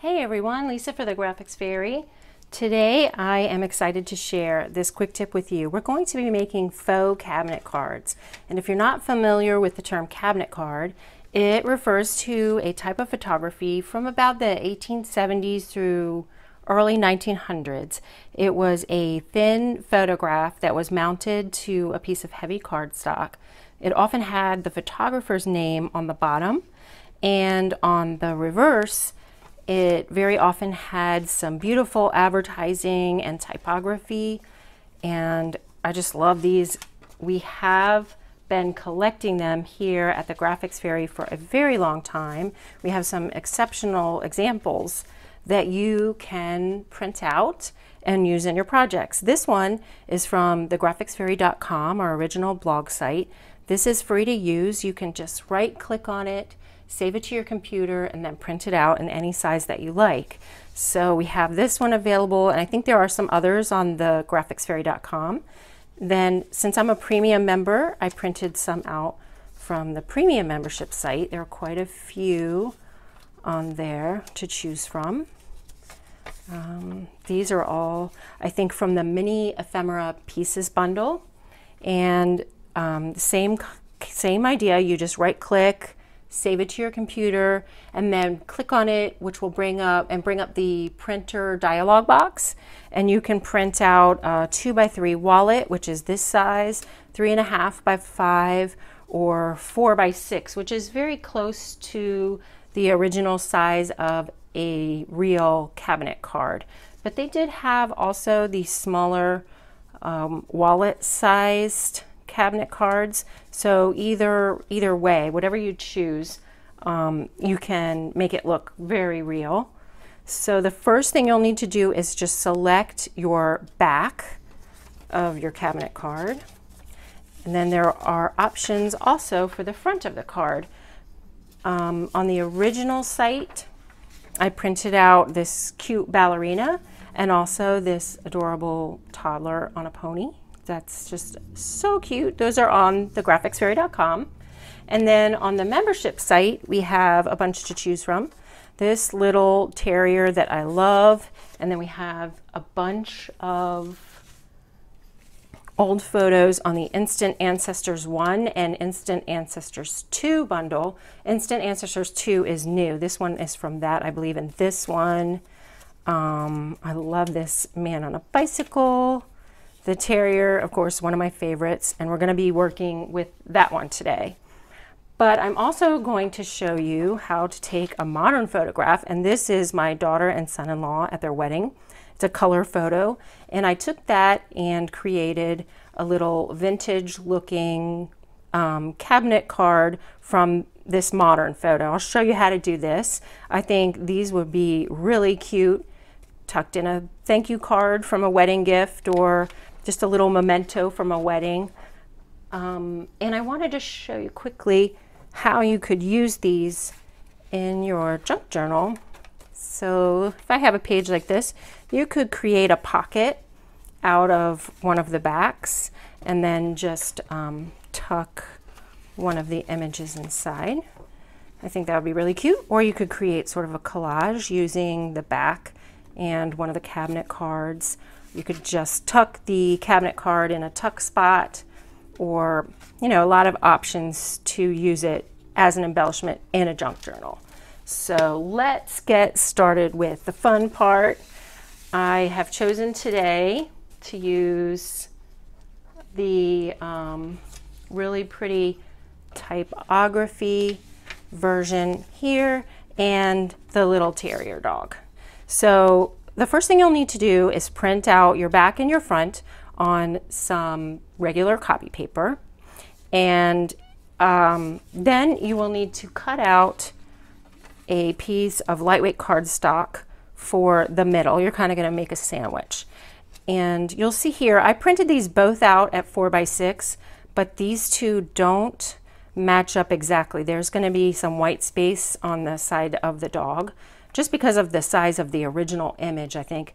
Hey everyone, Lisa for the Graphics Fairy. Today I am excited to share this quick tip with you. We're going to be making faux cabinet cards. And if you're not familiar with the term cabinet card, it refers to a type of photography from about the 1870s through early 1900s. It was a thin photograph that was mounted to a piece of heavy cardstock. It often had the photographer's name on the bottom, and on the reverse it very often had some beautiful advertising and typography, and I just love these. We have been collecting them here at the Graphics Fairy for a very long time. We have some exceptional examples that you can print out and use in your projects. This one is from thegraphicsfairy.com, our original blog site. This is free to use. You can just right click on it, save it to your computer, and then print it out in any size that you like. So we have this one available, and I think there are some others on the graphicsfairy.com. Then, since I'm a premium member, I printed some out from the premium membership site. There are quite a few on there to choose from. These are all, I think, from the mini ephemera pieces bundle, and same idea. You just right click, save it to your computer, and then click on it, which will bring up the printer dialog box, and you can print out a 2x3 wallet, which is this size, 3.5 by 5, or 4 by 6, which is very close to the original size of a real cabinet card. But they did have also the smaller wallet sized cabinet cards. So either way, whatever you choose, you can make it look very real. So the first thing you'll need to do is just select your back of your cabinet card. And then there are options also for the front of the card. On the original site, I printed out this cute ballerina and also this adorable toddler on a pony. That's just so cute. Those are on thegraphicsfairy.com. And then on the membership site, we have a bunch to choose from. This little terrier that I love, and then we have a bunch of old photos on the Instant Ancestors 1 and Instant Ancestors 2 bundle. Instant Ancestors 2 is new. This one is from that, I believe. And this one, I love this man on a bicycle. The terrier, of course, one of my favorites, and we're going to be working with that one today. But I'm also going to show you how to take a modern photograph, and this is my daughter and son-in-law at their wedding. It's a color photo, and I took that and created a little vintage looking cabinet card from this modern photo. I'll show you how to do this. I think these would be really cute, tucked in a thank you card from a wedding gift, or just a little memento from a wedding. And I wanted to show you quickly how you could use these in your junk journal. So if I have a page like this, you could create a pocket out of one of the backs and then just tuck one of the images inside. I think that would be really cute. Or you could create sort of a collage using the back and one of the cabinet cards. You could just tuck the cabinet card in a tuck spot, or, you know, a lot of options to use it as an embellishment in a junk journal. So let's get started with the fun part. I have chosen today to use the really pretty typography version here and the little terrier dog. So the first thing you'll need to do is print out your back and your front on some regular copy paper, and then you will need to cut out a piece of lightweight cardstock for the middle. You're kind of going to make a sandwich, and you'll see here I printed these both out at 4 by 6, but these two don't match up exactly. There's going to be some white space on the side of the dog, just because of the size of the original image, I think.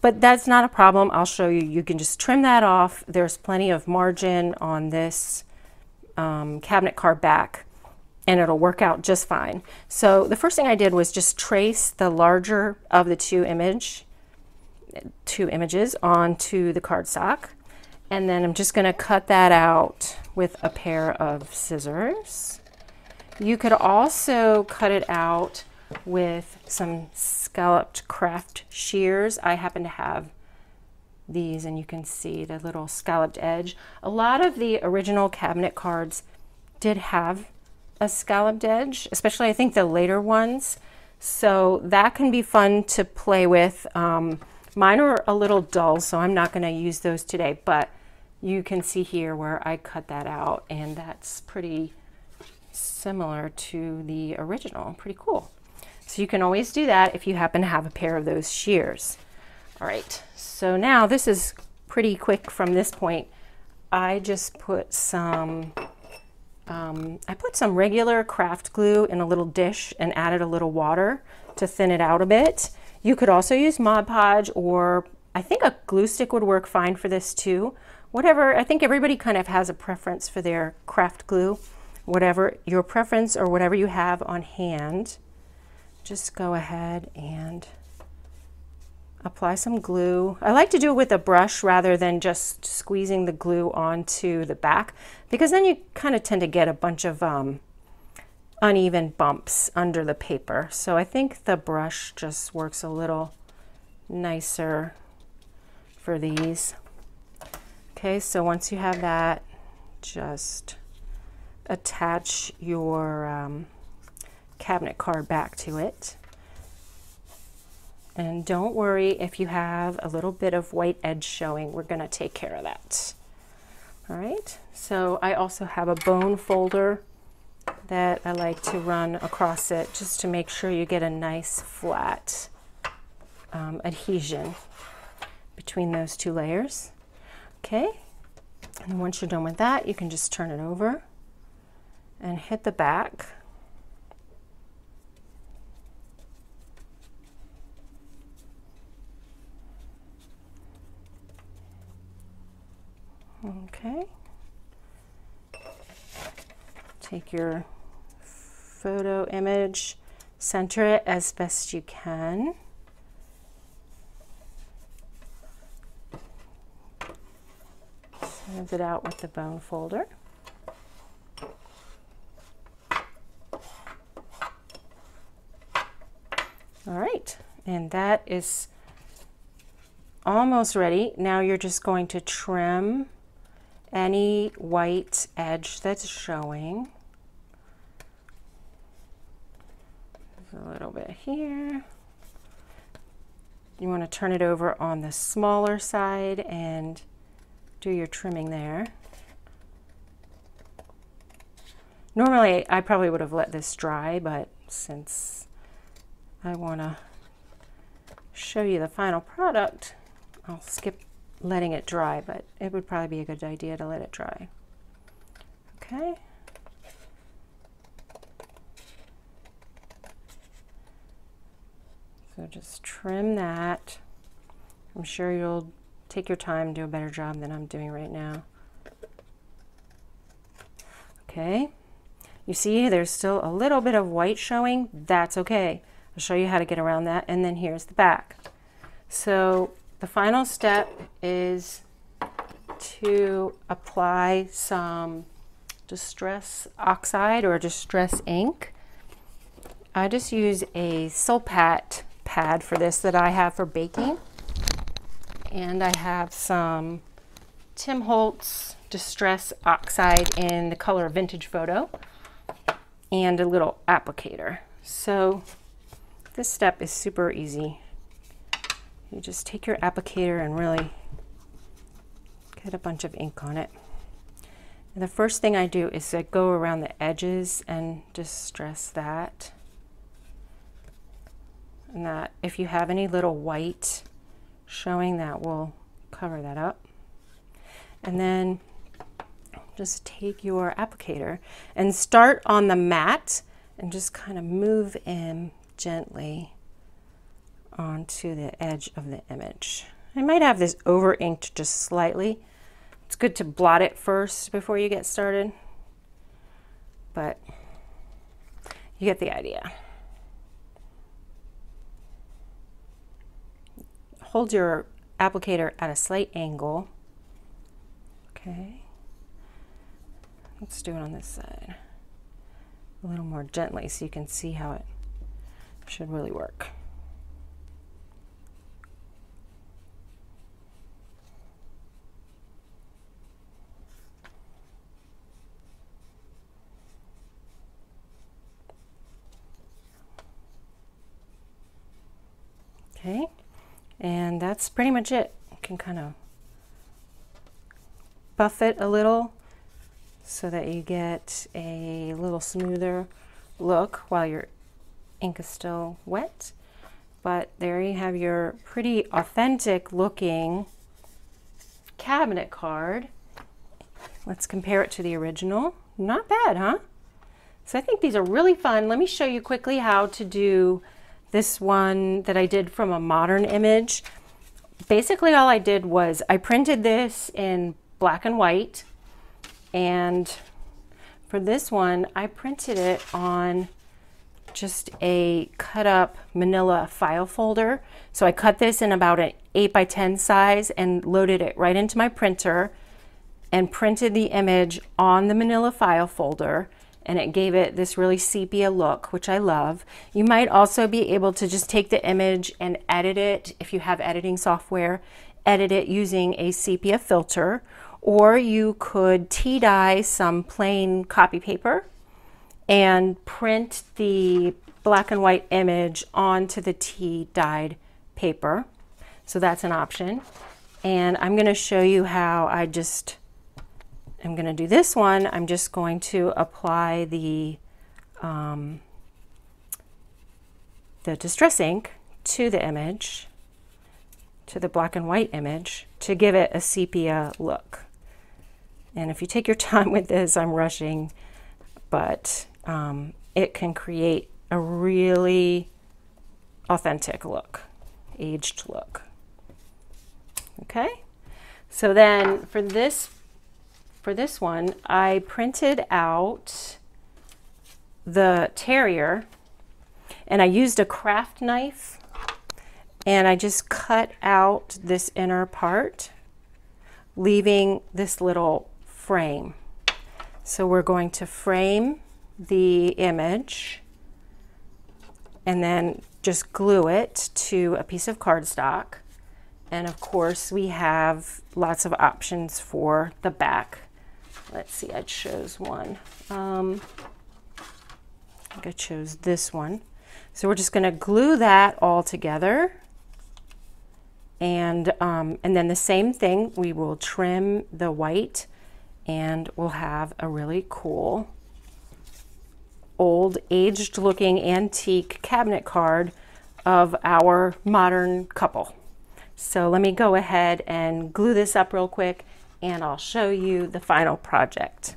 But that's not a problem. I'll show you. You can just trim that off. There's plenty of margin on this cabinet card back. and it'll work out just fine. So the first thing I did was just trace the larger of the two images onto the cardstock. And then I'm just going to cut that out with a pair of scissors. You could also cut it out with some scalloped craft shears. I happen to have these, and you can see the little scalloped edge. A lot of the original cabinet cards did have a scalloped edge, especially I think the later ones. So that can be fun to play with. Mine are a little dull, so I'm not going to use those today, but you can see here where I cut that out, and that's pretty similar to the original. Pretty cool. So you can always do that if you happen to have a pair of those shears. All right, so now this is pretty quick from this point. I just put some regular craft glue in a little dish and added a little water to thin it out a bit. You could also use Mod Podge, or I think a glue stick would work fine for this too. Whatever, I think everybody kind of has a preference for their craft glue. Whatever your preference or whatever you have on hand, just go ahead and apply some glue. I like to do it with a brush rather than just squeezing the glue onto the back, because then you kind of tend to get a bunch of uneven bumps under the paper. So I think the brush just works a little nicer for these. Okay, so once you have that, just attach your cabinet card back to it. And don't worry if you have a little bit of white edge showing, we're going to take care of that. All right, so I also have a bone folder that I like to run across it just to make sure you get a nice flat adhesion between those two layers. Okay, and once you're done with that, you can just turn it over and hit the back. Okay, take your photo image, center it as best you can. Smooth it out with the bone folder. All right, and that is almost ready. Now you're just going to trim any white edge that's showing. There's a little bit here. You want to turn it over on the smaller side and do your trimming there. Normally I probably would have let this dry, but since I want to show you the final product, I'll skip letting it dry, but it would probably be a good idea to let it dry. Okay. So just trim that. I'm sure you'll take your time and do a better job than I'm doing right now. Okay. You see there's still a little bit of white showing. That's okay. I'll show you how to get around that. And then here's the back. So the final step is to apply some Distress Oxide or Distress ink. I just use a Sulpat pad for this that I have for baking. And I have some Tim Holtz Distress Oxide in the color Vintage Photo and a little applicator. So this step is super easy. You just take your applicator and really get a bunch of ink on it. And the first thing I do is I go around the edges and distress that. And that if you have any little white showing, that will cover that up. And then just take your applicator and start on the mat and just kind of move in gently onto the edge of the image. I might have this over inked just slightly. It's good to blot it first before you get started, but You get the idea. Hold your applicator at a slight angle. Okay. Let's do it on this side. A little more gently so you can see how it should really work. Okay, and that's pretty much it. You can kind of buff it a little so that you get a little smoother look while your ink is still wet. But there you have your pretty authentic looking cabinet card. Let's compare it to the original. Not bad, huh? So I think these are really fun. Let me show you quickly how to do this one that I did from a modern image. Basically all I did was I printed this in black and white, and for this one I printed it on just a cut up manila file folder. So I cut this in about an 8x10 size and loaded it right into my printer and printed the image on the manila file folder, and it gave it this really sepia look, which I love. You might also be able to just take the image and edit it, if you have editing software, edit it using a sepia filter, or you could tea dye some plain copy paper and print the black and white image onto the tea dyed paper. So that's an option. And I'm going to show you how I'm going to do this one. I'm just going to apply the distress ink to the image, to the black and white image, to give it a sepia look. And if you take your time with this, I'm rushing, but it can create a really authentic look, aged look. Okay, so then for this one, I printed out the terrier, and I used a craft knife, and I just cut out this inner part, leaving this little frame. So we're going to frame the image and then just glue it to a piece of cardstock. And of course we have lots of options for the back. Let's see, I chose one. I think I chose this one. So we're just going to glue that all together. And then the same thing, we will trim the white, and we'll have a really cool old aged looking antique cabinet card of our modern couple. So let me go ahead and glue this up real quick, and I'll show you the final project.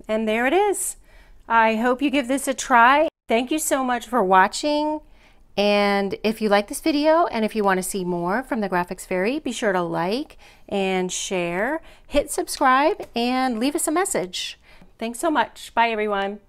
And there it is. I hope you give this a try. Thank you so much for watching. And if you like this video and if you want to see more from the Graphics Fairy, be sure to like and share, hit subscribe, and leave us a message. Thanks so much. Bye, everyone.